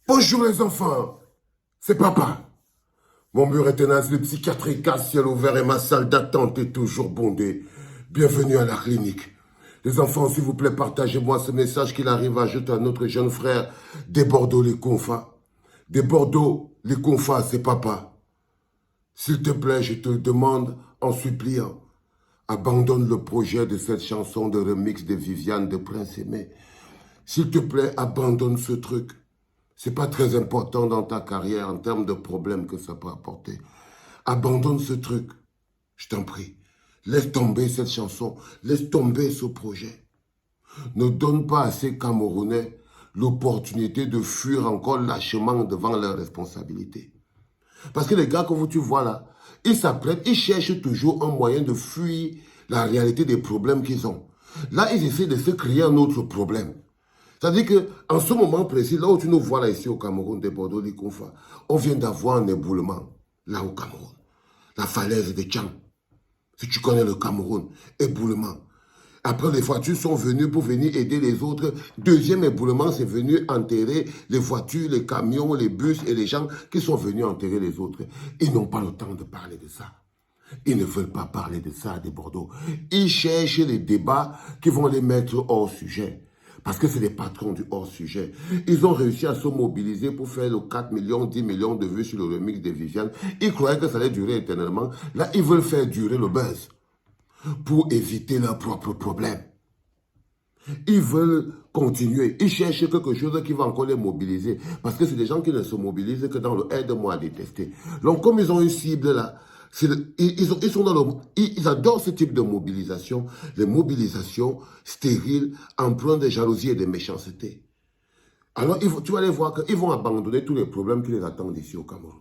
Bonjour les enfants, c'est papa. Mon mur est un asile psychiatrique à ciel ouvert et ma salle d'attente est toujours bondée. Bienvenue à la clinique. Les enfants, s'il vous plaît, partagez-moi ce message qu'il arrive à ajouter à notre jeune frère des Bordeaux-les-Confas. Des Bordeaux-les-Confas, c'est papa. S'il te plaît, je te le demande en suppliant. Abandonne le projet de cette chanson de remix de Viviane de Prince Aimé. S'il te plaît, abandonne ce truc. C'est pas très important dans ta carrière en termes de problèmes que ça peut apporter. Abandonne ce truc, je t'en prie. Laisse tomber cette chanson, laisse tomber ce projet. Ne donne pas à ces Camerounais l'opportunité de fuir encore lâchement devant leurs responsabilités. Parce que les gars que tu vois là, ils s'apprêtent, ils cherchent toujours un moyen de fuir la réalité des problèmes qu'ils ont. Là, ils essaient de se créer un autre problème. C'est-à-dire qu'en ce moment précis, là où tu nous vois là ici au Cameroun, des Bordeaux, les Confas, on vient d'avoir un éboulement là au Cameroun. La falaise de Tchang. Si tu connais le Cameroun, éboulement. Après, les voitures sont venues pour venir aider les autres. Deuxième éboulement, c'est venu enterrer les voitures, les camions, les bus et les gens qui sont venus enterrer les autres. Ils n'ont pas le temps de parler de ça. Ils ne veulent pas parler de ça, des Bordeaux. Ils cherchent les débats qui vont les mettre hors sujet. Parce que c'est les patrons du hors-sujet. Ils ont réussi à se mobiliser pour faire le 4 millions, 10 millions de vues sur le remix de Viviane. Ils croyaient que ça allait durer éternellement. Là, ils veulent faire durer le buzz pour éviter leurs propres problèmes. Ils veulent continuer. Ils cherchent quelque chose qui va encore les mobiliser. Parce que c'est des gens qui ne se mobilisent que dans le aide-moi à détester. Donc, comme ils ont une cible là, ils adorent ce type de mobilisation, les mobilisations stériles, empreintes de jalousie et de méchanceté. Alors, tu vas aller voir qu'ils vont abandonner tous les problèmes qui les attendent ici au Cameroun.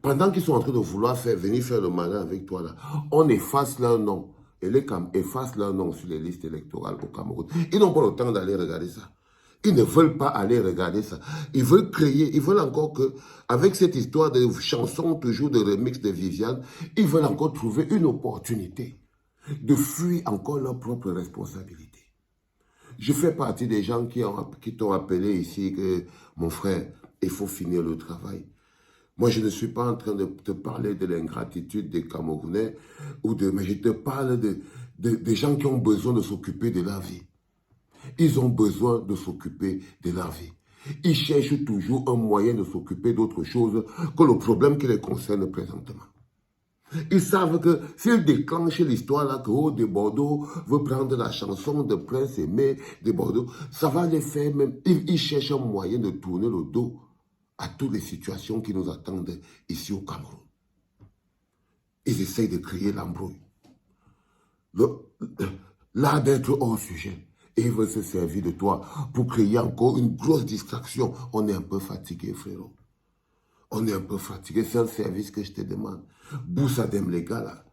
Pendant qu'ils sont en train de vouloir venir faire le malin avec toi, là, on efface leur nom. Et les Cam effacent leur nom sur les listes électorales au Cameroun. Ils n'ont pas le temps d'aller regarder ça. Ils ne veulent pas aller regarder ça. Ils veulent créer, ils veulent encore que, avec cette histoire de chanson, toujours de remix de Viviane, ils veulent encore trouver une opportunité de fuir encore leur propre responsabilité. Je fais partie des gens qui t'ont appelé ici que, mon frère, il faut finir le travail. Moi, je ne suis pas en train de te parler de l'ingratitude des Camerounais, mais je te parle des gens qui ont besoin de s'occuper de leur vie. Ils ont besoin de s'occuper de leur vie. Ils cherchent toujours un moyen de s'occuper d'autre chose que le problème qui les concerne présentement. Ils savent que s'ils déclenchent l'histoire là, que de Bordeaux veut prendre la chanson de Prince Aimé de Bordeaux, ça va les faire même. Ils cherchent un moyen de tourner le dos à toutes les situations qui nous attendent ici au Cameroun. Ils essayent de créer l'embrouille. Là d'être hors sujet. Et ils veulent se servir de toi pour créer encore une grosse distraction. On est un peu fatigué, frérot. On est un peu fatigué. C'est un service que je te demande. Boussadem, les gars, là.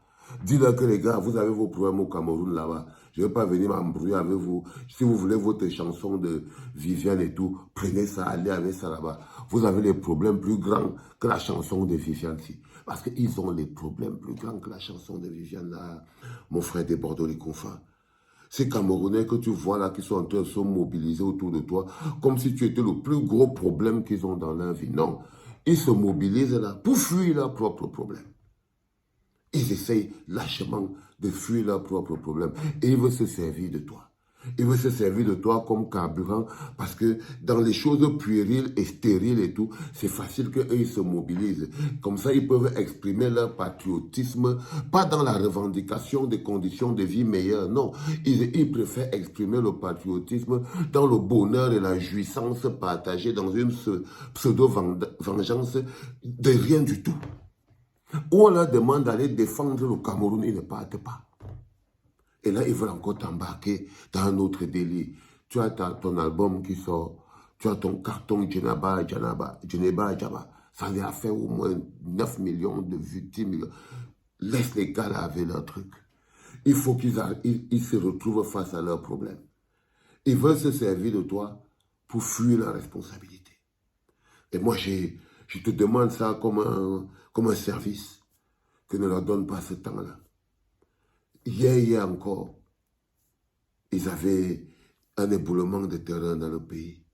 Dis-leur que les gars, vous avez vos problèmes au Cameroun là-bas. Je ne vais pas venir m'embrouiller avec vous. Si vous voulez votre chanson de Viviane et tout, prenez ça, allez avec ça là-bas. Vous avez les problèmes plus grands que la chanson de Viviane ici. Parce qu'ils ont les problèmes plus grands que la chanson de Viviane là, mon frère des Bordeaux, les Confins. Ces Camerounais que tu vois là, qui sont en train de se mobiliser autour de toi, comme si tu étais le plus gros problème qu'ils ont dans leur vie. Non, ils se mobilisent là pour fuir leurs propres problèmes. Ils essayent lâchement de fuir leurs propres problèmes. Et ils veulent se servir de toi. Ils veulent se servir de toi comme carburant parce que dans les choses puériles et stériles et tout, c'est facile qu'eux ils se mobilisent. Comme ça, ils peuvent exprimer leur patriotisme, pas dans la revendication des conditions de vie meilleures, non. Ils préfèrent exprimer le patriotisme dans le bonheur et la jouissance partagée dans une pseudo-vengeance de rien du tout. Où on leur demande d'aller défendre le Cameroun, ils ne partent pas. Et là, ils veulent encore t'embarquer dans un autre délire. Tu as ton album qui sort, tu as ton carton Djeneba Djaba. Ça lui a fait au moins 9 millions de vues, 10 millions. Laisse les gars là avec leur truc. Il faut qu'ils se retrouvent face à leurs problèmes. Ils veulent se servir de toi pour fuir la responsabilité. Et moi, je te demande ça comme un service, que ne leur donne pas ce temps-là. Hier encore, ils avaient un éboulement de terrain dans le pays.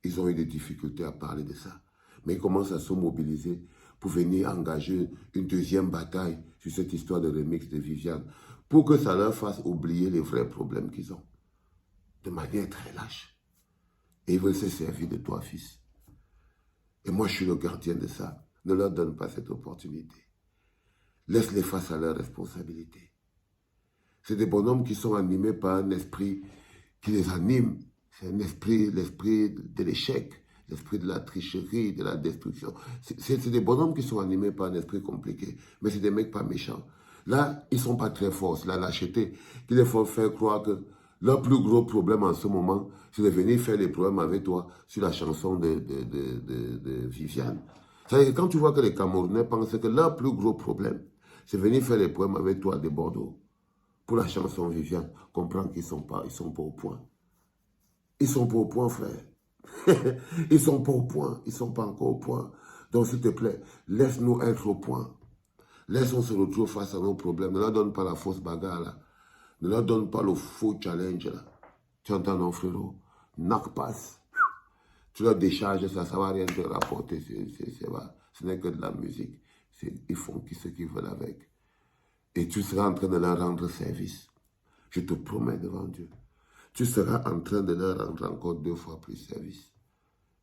ils ont eu des difficultés à parler de ça. Mais ils commencent à se mobiliser pour venir engager une deuxième bataille sur cette histoire de remix de Viviane, pour que ça leur fasse oublier les vrais problèmes qu'ils ont, de manière très lâche. Et ils veulent se servir de toi, fils. Et moi, je suis le gardien de ça. Ne leur donne pas cette opportunité. Laisse-les face à leurs responsabilités. C'est des bonhommes qui sont animés par un esprit qui les anime. C'est un esprit, l'esprit de l'échec, l'esprit de la tricherie, de la destruction. C'est des bonhommes qui sont animés par un esprit compliqué. Mais c'est des mecs pas méchants. Là, ils ne sont pas très forts. C'est la lâcheté qui les faut faire croire que leur plus gros problème en ce moment, c'est de venir faire des problèmes avec toi sur la chanson de Viviane. C'est-à-dire que quand tu vois que les Camerounais pensent que leur plus gros problème, c'est venir faire des problèmes avec toi de Bordeaux, pour la chanson Viviane, comprends qu'ils ils sont pas au point. Ils sont pas au point, frère. Ils sont pas au point. Ils sont pas encore au point. Donc, s'il te plaît, laisse-nous être au point. Laisse-nous se retrouver face à nos problèmes. Ne leur donne pas la fausse bagarre, là. Ne leur donne pas le faux challenge, là. Tu entends, non, frérot? Knock pass. Tu leur décharges ça, ça va rien te rapporter. Ce n'est que de la musique. Ils font ce qu'ils veulent avec. Et tu seras en train de leur rendre service. Je te promets devant Dieu. Tu seras en train de leur rendre encore 2 fois plus service.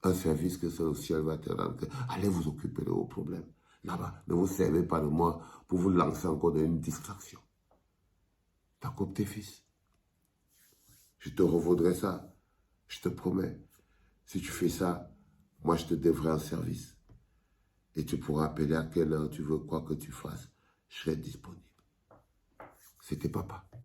Un service que seul le ciel va te rendre. Allez vous occuper de vos problèmes. Là-bas, ne vous servez pas de moi pour vous lancer encore dans une distraction. D'accord, tes fils. Je te revaudrai ça. Je te promets. Si tu fais ça, moi je te devrai un service. Et tu pourras appeler à quelle heure tu veux, quoi que tu fasses. Je serai disponible. C'était papa.